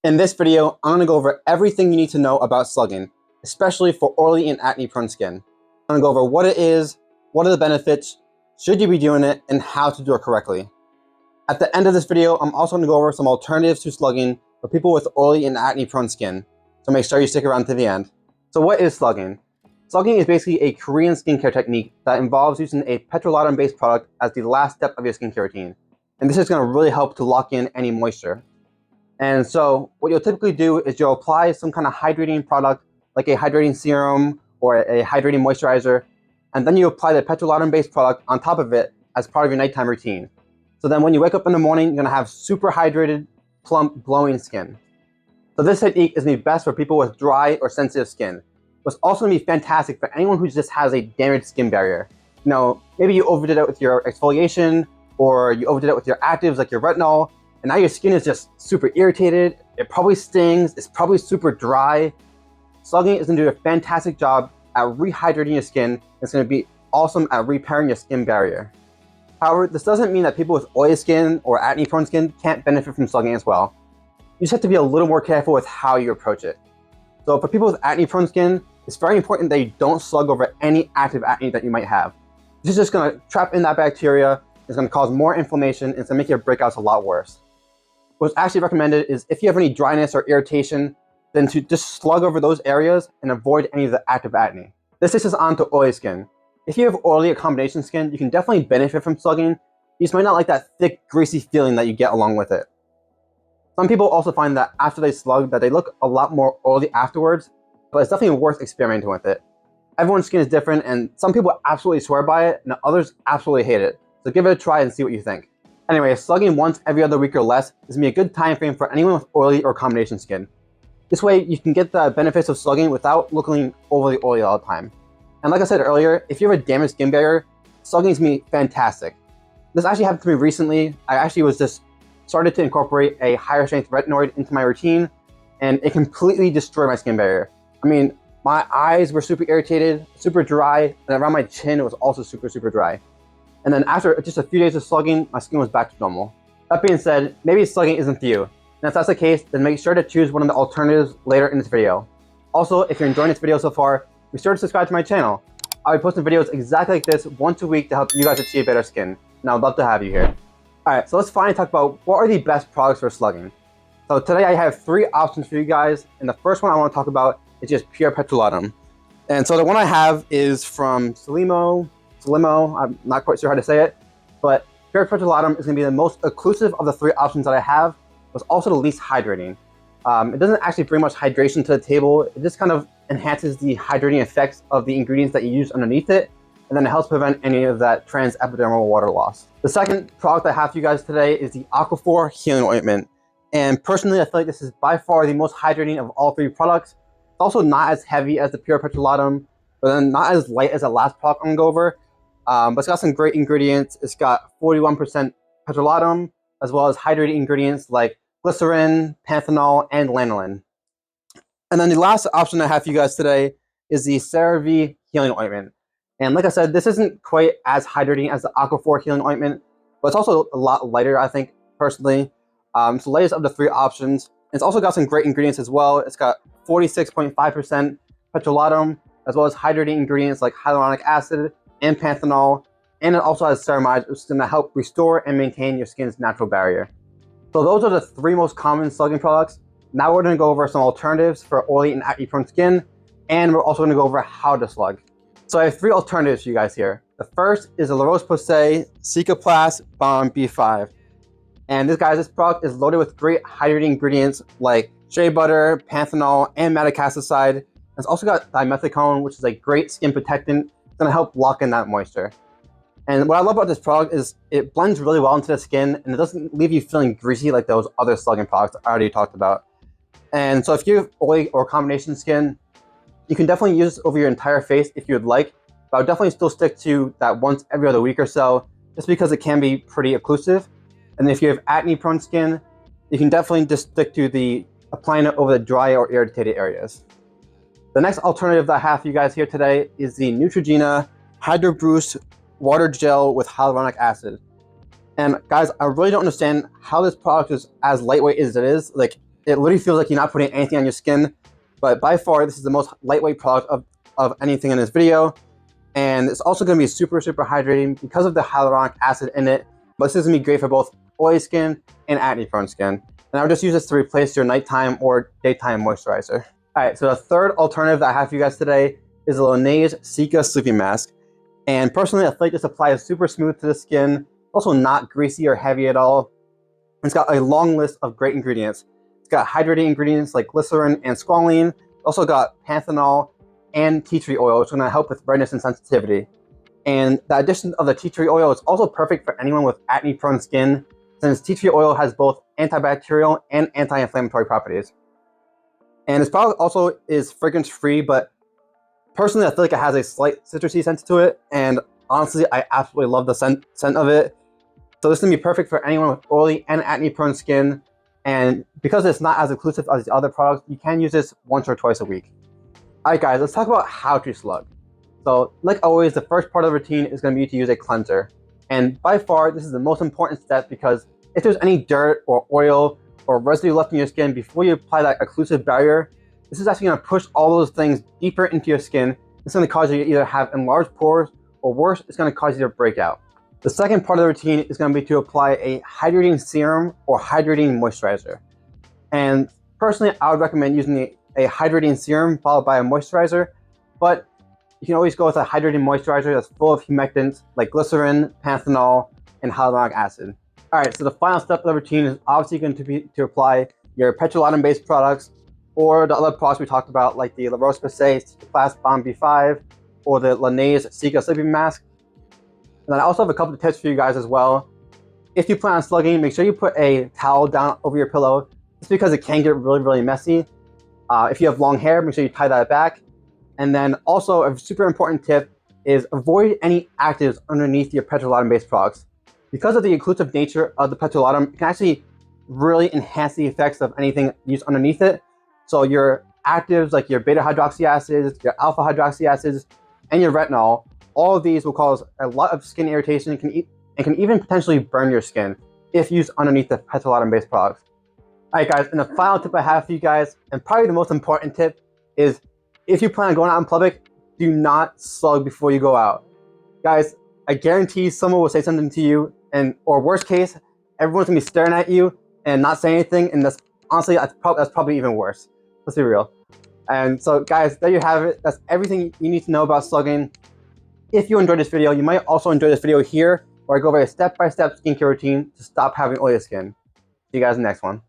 In this video, I'm going to go over everything you need to know about slugging, especially for oily and acne-prone skin. I'm going to go over what it is, what are the benefits, should you be doing it, and how to do it correctly. At the end of this video, I'm also going to go over some alternatives to slugging for people with oily and acne-prone skin, so make sure you stick around to the end. So what is slugging? Slugging is basically a Korean skincare technique that involves using a petrolatum-based product as the last step of your skincare routine. And this is going to really help to lock in any moisture. And so what you'll typically do is you'll apply some kind of hydrating product like a hydrating serum or a hydrating moisturizer, and then you apply the petrolatum-based product on top of it as part of your nighttime routine. So then when you wake up in the morning, you're going to have super hydrated, plump, glowing skin. So this technique is going to be best for people with dry or sensitive skin. But it's also going to be fantastic for anyone who just has a damaged skin barrier. You know, maybe you overdid it with your exfoliation, or you overdid it with your actives like your retinol, and now your skin is just super irritated, it probably stings, it's probably super dry. Slugging is going to do a fantastic job at rehydrating your skin. It's going to be awesome at repairing your skin barrier. However, this doesn't mean that people with oily skin or acne-prone skin can't benefit from slugging as well. You just have to be a little more careful with how you approach it. So for people with acne-prone skin, it's very important that you don't slug over any active acne that you might have. This is just going to trap in that bacteria, it's going to cause more inflammation, and it's going to make your breakouts a lot worse. What's actually recommended is if you have any dryness or irritation, then to just slug over those areas and avoid any of the active acne. This takes us on to oily skin. If you have oily or combination skin, you can definitely benefit from slugging. You just might not like that thick, greasy feeling that you get along with it. Some people also find that after they slug that they look a lot more oily afterwards, but it's definitely worth experimenting with it. Everyone's skin is different, and some people absolutely swear by it, and others absolutely hate it. So give it a try and see what you think. Anyway, slugging once every other week or less is going to be a good time frame for anyone with oily or combination skin. This way, you can get the benefits of slugging without looking overly oily all the time. And like I said earlier, if you have a damaged skin barrier, slugging is going to be fantastic. This actually happened to me recently. I actually was just started to incorporate a higher strength retinoid into my routine, and it completely destroyed my skin barrier. I mean, my eyes were super irritated, super dry, and around my chin it was also super, super dry. And then after just a few days of slugging, my skin was back to normal. That being said, maybe slugging isn't for you. And if that's the case, then make sure to choose one of the alternatives later in this video. Also, if you're enjoying this video so far, be sure to subscribe to my channel. I'll be posting videos exactly like this once a week to help you guys achieve better skin. And I'd love to have you here. Alright, so let's finally talk about what are the best products for slugging. So today I have 3 options for you guys, and the first one I want to talk about is just pure petrolatum. And so the one I have is from Solimo, I'm not quite sure how to say it, but pure petrolatum is going to be the most occlusive of the 3 options that I have, but it's also the least hydrating. It doesn't actually bring much hydration to the table, it just kind of enhances the hydrating effects of the ingredients that you use underneath it, and then it helps prevent any of that transepidermal water loss. The second product I have for you guys today is the Aquaphor Healing Ointment. And personally, I feel like this is by far the most hydrating of all 3 products. It's also not as heavy as the pure petrolatum, but then not as light as the last product I'm going to go over. But it's got some great ingredients. It's got 41% petrolatum, as well as hydrating ingredients like glycerin, panthenol, and lanolin. And then the last option I have for you guys today is the CeraVe Healing Ointment. And like I said, this isn't quite as hydrating as the Aquaphor Healing Ointment, but it's also a lot lighter, I think, personally. It's the lightest of the 3 options. It's also got some great ingredients as well. It's got 46.5% petrolatum, as well as hydrating ingredients like hyaluronic acid and panthenol, and it also has ceramides, which is going to help restore and maintain your skin's natural barrier. So those are the 3 most common slugging products. Now we're going to go over some alternatives for oily and acne-prone skin, and we're also going to go over how to slug. So I have 3 alternatives for you guys here. The first is the La Roche-Posay Cicaplast Balm B5. And this product is loaded with great hydrating ingredients like shea butter, panthenol, and madecassoside. It's also got dimethicone, which is a great skin protectant. It's going to help lock in that moisture. And what I love about this product is it blends really well into the skin, and it doesn't leave you feeling greasy like those other slugging products I already talked about. And so if you have oily or combination skin, you can definitely use this over your entire face if you would like, but I would definitely still stick to that once every other week or so, just because it can be pretty occlusive. And if you have acne-prone skin, you can definitely just stick to the applying it over the dry or irritated areas. The next alternative that I have for you guys here today is the Neutrogena Hydro Boost Water Gel with Hyaluronic Acid. And guys, I really don't understand how this product is as lightweight as it is. Like, It literally feels like you're not putting anything on your skin, but by far, this is the most lightweight product of anything in this video. And it's also going to be super, super hydrating because of the hyaluronic acid in it. But this is going to be great for both oily skin and acne-prone skin. And I would just use this to replace your nighttime or daytime moisturizer. All right, so the third alternative that I have for you guys today is the Laneige Cica Sleeping Mask. And personally, I feel like this applies super smooth to the skin, also not greasy or heavy at all. It's got a long list of great ingredients. It's got hydrating ingredients like glycerin and squalene. It's also got panthenol and tea tree oil, which is going to help with redness and sensitivity. And the addition of the tea tree oil is also perfect for anyone with acne-prone skin, since tea tree oil has both antibacterial and anti-inflammatory properties. And this product also is fragrance-free, but personally, I feel like it has a slight citrusy scent to it, and honestly, I absolutely love the scent of it. So this is going to be perfect for anyone with oily and acne-prone skin, and because it's not as exclusive as the other products, you can use this once or twice a week. Alright guys, let's talk about how to slug. So like always, the first part of the routine is going to be to use a cleanser. And by far, this is the most important step because if there's any dirt or oil or residue left in your skin before you apply that occlusive barrier, this is actually going to push all those things deeper into your skin. It's going to cause you to either have enlarged pores or worse, it's going to cause you to break out. The second part of the routine is going to be to apply a hydrating serum or hydrating moisturizer. And personally, I would recommend using a hydrating serum followed by a moisturizer, but you can always go with a hydrating moisturizer that's full of humectants like glycerin, panthenol, and hyaluronic acid. All right, so the final step of the routine is obviously going to be to apply your petrolatum-based products or the other products we talked about, like the La Roche-Posay Class Balm B5 or the Laneige Cica Sleeping Mask. And then I also have a couple of tips for you guys as well. If you plan on slugging, make sure you put a towel down over your pillow, just because it can get really, really messy. If you have long hair, make sure you tie that back. And then also a super important tip is avoid any actives underneath your petrolatum-based products. Because of the occlusive nature of the petrolatum, it can actually really enhance the effects of anything used underneath it. So your actives like your beta hydroxy acids, your alpha hydroxy acids, and your retinol, all of these will cause a lot of skin irritation and can even potentially burn your skin if used underneath the petrolatum-based products. All right, guys, and the final tip I have for you guys, and probably the most important tip, is if you plan on going out in public, do not slug before you go out. Guys, I guarantee someone will say something to you, or worst case, everyone's gonna be staring at you and not saying anything, and that's probably even worse. Let's be real. And so, guys, there you have it. That's everything you need to know about slugging. If you enjoyed this video, you might also enjoy this video here, where I go over a step-by-step skincare routine to stop having oily skin. See you guys in the next one.